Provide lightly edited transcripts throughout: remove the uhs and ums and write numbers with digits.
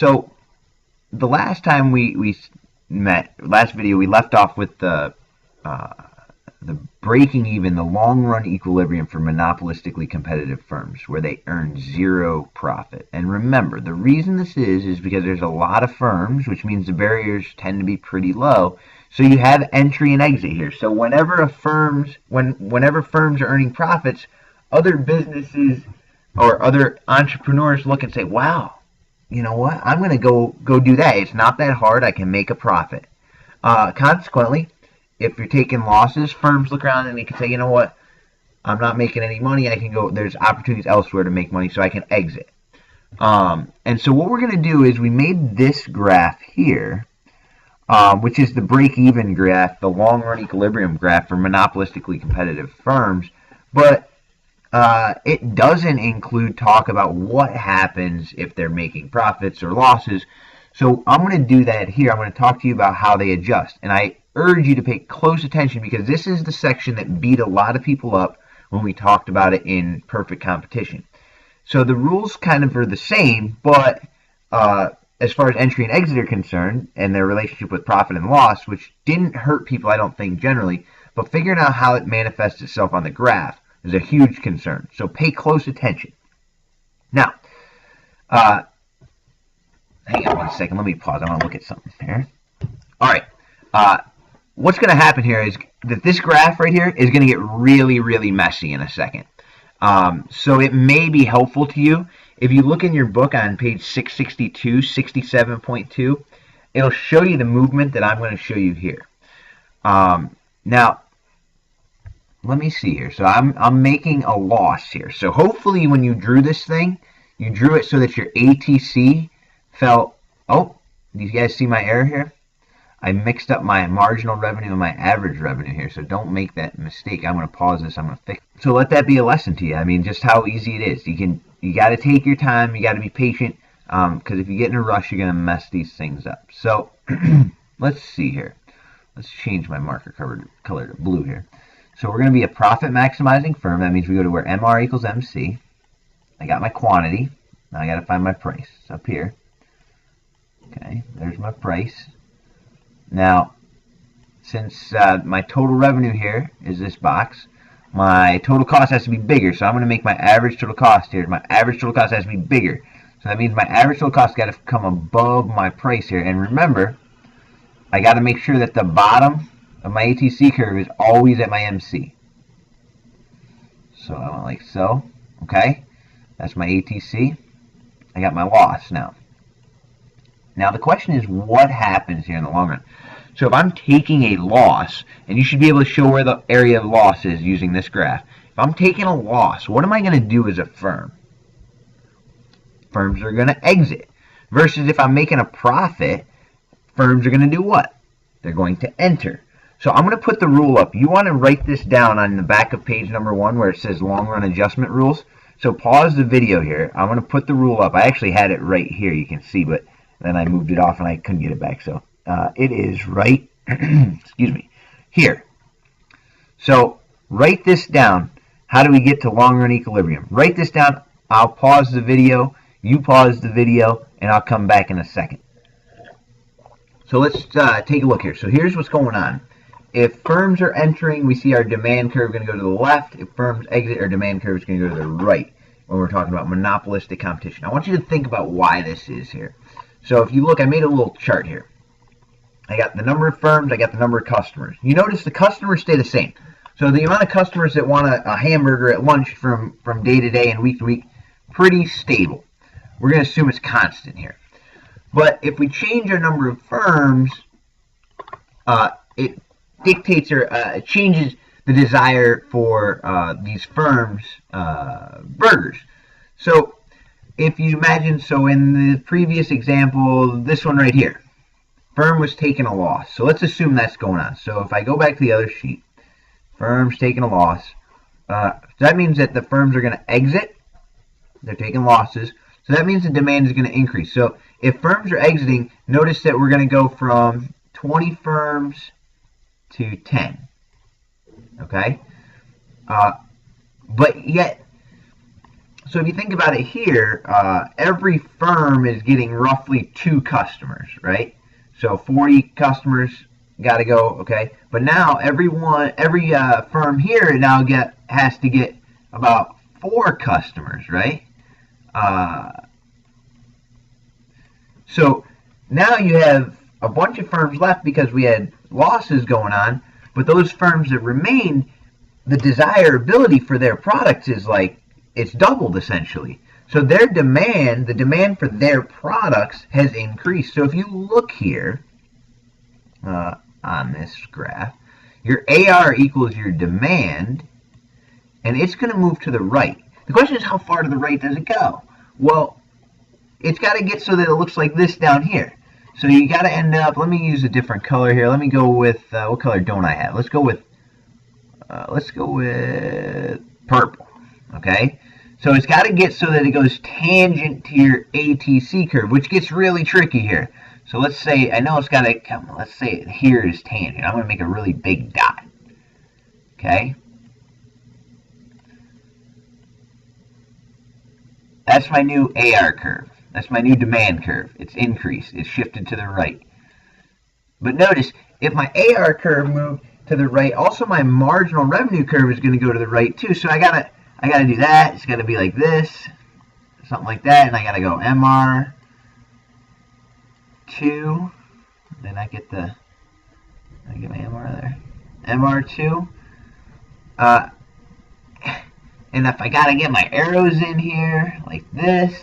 So the last time we met, last video, we left off with the breaking even, the long run equilibrium for monopolistically competitive firms where they earn zero profit. And remember, the reason this is because there's a lot of firms, which means the barriers tend to be pretty low. So you have entry and exit here. So whenever firms are earning profits, other businesses or other entrepreneurs look and say, wow, you know what? I'm going to go do that. It's not that hard. I can make a profit. Consequently, if you're taking losses, firms look around and they can say, you know what? I'm not making any money. I can go. There's opportunities elsewhere to make money, so I can exit. And so what we're going to do is we made this graph here, which is the break-even graph, the long-run equilibrium graph for monopolistically competitive firms. But it doesn't include talk about what happens if they're making profits or losses. So I'm going to do that here. I'm going to talk to you about how they adjust. And I urge you to pay close attention because this is the section that beat a lot of people up when we talked about it in Perfect Competition. So the rules kind of are the same, but as far as entry and exit are concerned and their relationship with profit and loss, which didn't hurt people, I don't think, generally, but figuring out how it manifests itself on the graph is a huge concern. So pay close attention. Now, hang on one second. Let me pause. I want to look at something here. All right. What's going to happen here is that this graph right here is going to get really, really messy in a second. So it may be helpful to you. If you look in your book on page 662, 67.2, it'll show you the movement that I'm going to show you here. Now, let me see here. So I'm making a loss here. So hopefully when you drew this thing, you drew it so that your ATC fell. Oh, do you guys see my error here? I mixed up my marginal revenue and my average revenue here, so don't make that mistake. I'm going to pause this. I'm going to fix it. So let that be a lesson to you. I mean, just how easy it is. You got to take your time. You got to be patient, because if you get in a rush, you're going to mess these things up. So let's see here. Let's change my marker color to blue here. So we're going to be a profit maximizing firm. That means we go to where MR equals MC. I got my quantity. Now I got to find my price. It's up here. Okay, there's my price. Now, since my total revenue here is this box, my total cost has to be bigger. So I'm going to make my average total cost here. My average total cost has to be bigger. So that means my average total cost got to come above my price here. And remember, I got to make sure that the bottom of my ATC curve is always at my MC. So I went like so. Okay, that's my ATC. I got my loss now. Now the question is, what happens here in the long run? So if I'm taking a loss, and you should be able to show where the area of loss is using this graph. If I'm taking a loss, what am I going to do as a firm? Firms are going to exit. Versus if I'm making a profit, firms are going to do what? They're going to enter. So I'm going to put the rule up. You want to write this down on the back of page number 1 where it says long run adjustment rules. So pause the video here. I'm going to put the rule up. I actually had it right here, you can see, but then I moved it off and I couldn't get it back. So it is right, excuse me, here. So write this down. How do we get to long run equilibrium? Write this down. I'll pause the video. You pause the video, and I'll come back in a second. So let's take a look here. So here's what's going on. If firms are entering, we see our demand curve going to go to the left. If firms exit, our demand curve is going to go to the right when we're talking about monopolistic competition. I want you to think about why this is here. So if you look, I made a little chart here. I got the number of firms, I got the number of customers. You notice the customers stay the same. So the amount of customers that want a hamburger at lunch from day to day and week to week, pretty stable. We're going to assume it's constant here. But if we change our number of firms, it dictates or changes the desire for these firms' burgers. So if you imagine, so in the previous example, this one right here, firm was taking a loss. So let's assume that's going on. So if I go back to the other sheet, firm's taking a loss. That means that the firms are going to exit. They're taking losses. So that means the demand is going to increase. So if firms are exiting, notice that we're going to go from 20 firms to 10. Okay? But yet, So if you think about it here, every firm is getting roughly 2 customers, right? So 40 customers got to go, okay? But now every firm here now has to get about 4 customers, right? So now you have a bunch of firms left because we had losses going on, but those firms that remain, the desirability for their products is like, it's doubled essentially. So their demand, the demand for their products has increased. So if you look here on this graph, your AR equals your demand, and it's going to move to the right. The question is, how far to the right does it go? Well, it's got to get so that it looks like this down here. So you got to end up, let me use a different color here. Let me go with, what color don't I have? Let's go with purple, okay? So it's got to get so that it goes tangent to your ATC curve, which gets really tricky here. So let's say, I know it's got to come, let's say here is tangent. I'm going to make a really big dot, okay? That's my new AR curve. That's my new demand curve. It's increased. It's shifted to the right. But notice, if my AR curve moved to the right, also my marginal revenue curve is going to go to the right too. So I gotta do that. It's got to be like this, something like that, and I got to go MR2. Then I get my MR there. MR2. And if I got to get my arrows in here, like this,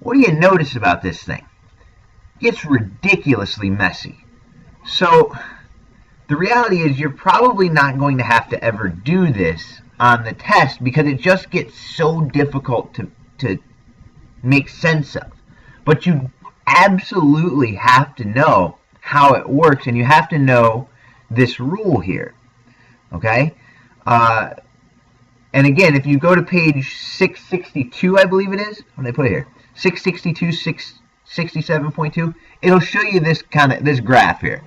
what do you notice about this thing? It's ridiculously messy. So the reality is you're probably not going to have to ever do this on the test because it just gets so difficult to make sense of. But you absolutely have to know how it works, and you have to know this rule here. Okay? And again, if you go to page 662, I believe it is, what did I put it here? 662, 667.2, it'll show you this graph here.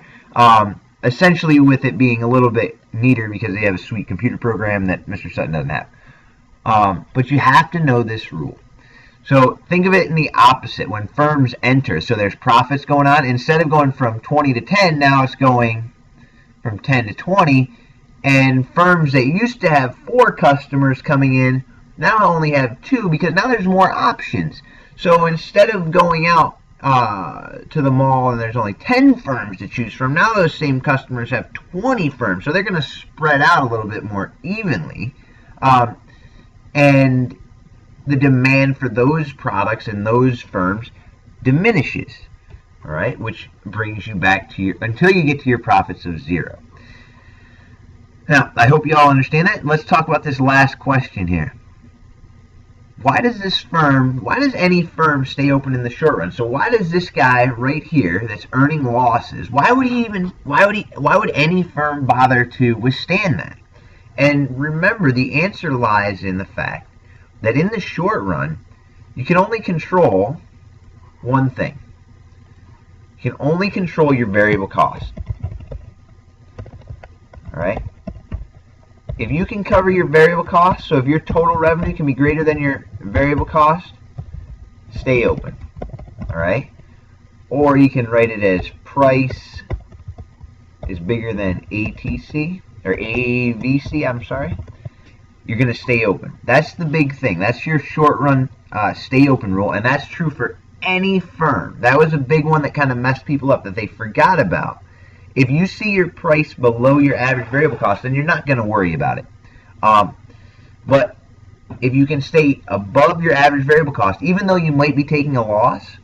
Essentially with it being a little bit neater because they have a sweet computer program that Mr. Sutton doesn't have. But you have to know this rule. So think of it in the opposite. When firms enter, so there's profits going on, instead of going from 20 to 10, now it's going from 10 to 20. And firms that used to have 4 customers coming in now only have 2 because now there's more options. So instead of going out to the mall and there's only 10 firms to choose from, now those same customers have 20 firms. So they're going to spread out a little bit more evenly. And the demand for those products and those firms diminishes. All right, which brings you back to until you get to your profits of 0. Now, I hope you all understand that. Let's talk about this last question here. Why does any firm stay open in the short run? So why does this guy right here that's earning losses, why would any firm bother to withstand that? And remember, the answer lies in the fact that in the short run, you can only control one thing. You can only control your variable cost. All right? If you can cover your variable cost, so if your total revenue can be greater than your variable cost, stay open. All right? Or you can write it as price is bigger than ATC, or AVC, I'm sorry. You're going to stay open. That's the big thing. That's your short run stay open rule, and that's true for any firm. That was a big one that kind of messed people up that they forgot about. If you see your price below your average variable cost, then you're not going to worry about it. But if you can stay above your average variable cost, even though you might be taking a loss,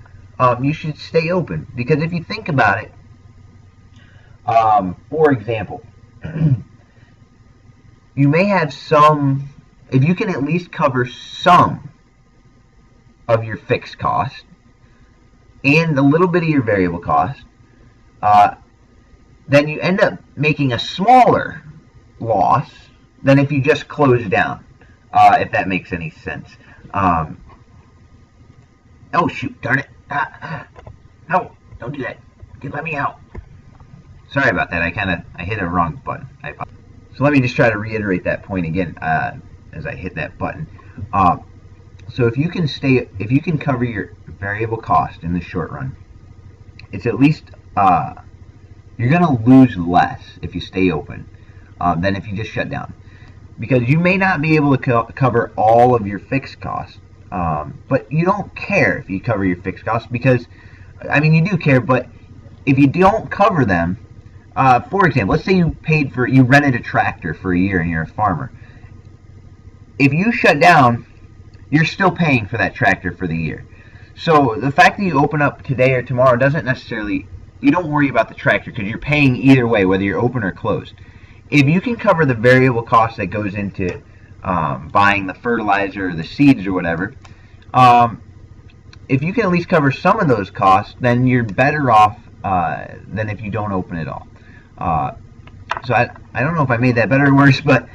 you should stay open. Because if you think about it, for example, you may have if you can at least cover some of your fixed cost and a little bit of your variable cost, then you end up making a smaller loss than if you just close down, if that makes any sense. Oh, shoot, darn it. No, don't do that. Let me out. Sorry about that. I hit a wrong button. So let me just try to reiterate that point again. as I hit that button. So if you can cover your variable cost in the short run, it's at least you're going to lose less if you stay open than if you just shut down, because you may not be able to cover all of your fixed costs, but you don't care if you cover your fixed costs, because I mean you do care, but if you don't cover them, for example, let's say you rented a tractor for a year and you're a farmer. If you shut down, you're still paying for that tractor for the year. So the fact that you open up today or tomorrow doesn't necessarily, you don't worry about the tractor, because you're paying either way, whether you're open or closed. If you can cover the variable cost that goes into buying the fertilizer or the seeds or whatever, if you can at least cover some of those costs, then you're better off than if you don't open at all. So I don't know if I made that better or worse, but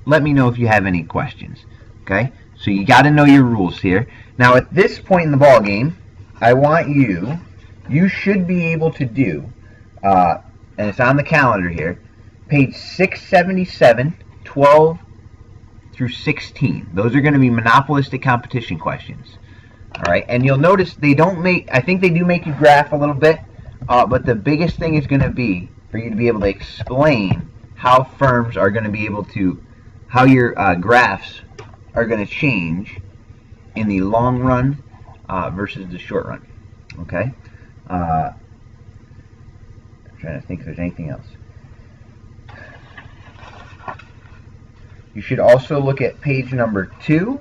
let me know if you have any questions. Okay, so you got to know your rules here. Now at this point in the ball game, I want you should be able to do, and it's on the calendar here, page 677, 12 through 16. Those are going to be monopolistic competition questions. All right, and you'll notice they don't make, I think they do make you graph a little bit, but the biggest thing is going to be for you to be able to explain how firms are going to be able to, how your graphs are going to change in the long run versus the short run. Okay? I'm trying to think if there's anything else. You should also look at page number 2,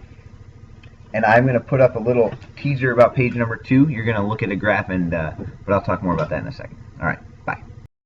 and I'm going to put up a little teaser about page number 2. You're going to look at a graph, and but I'll talk more about that in a second. All right.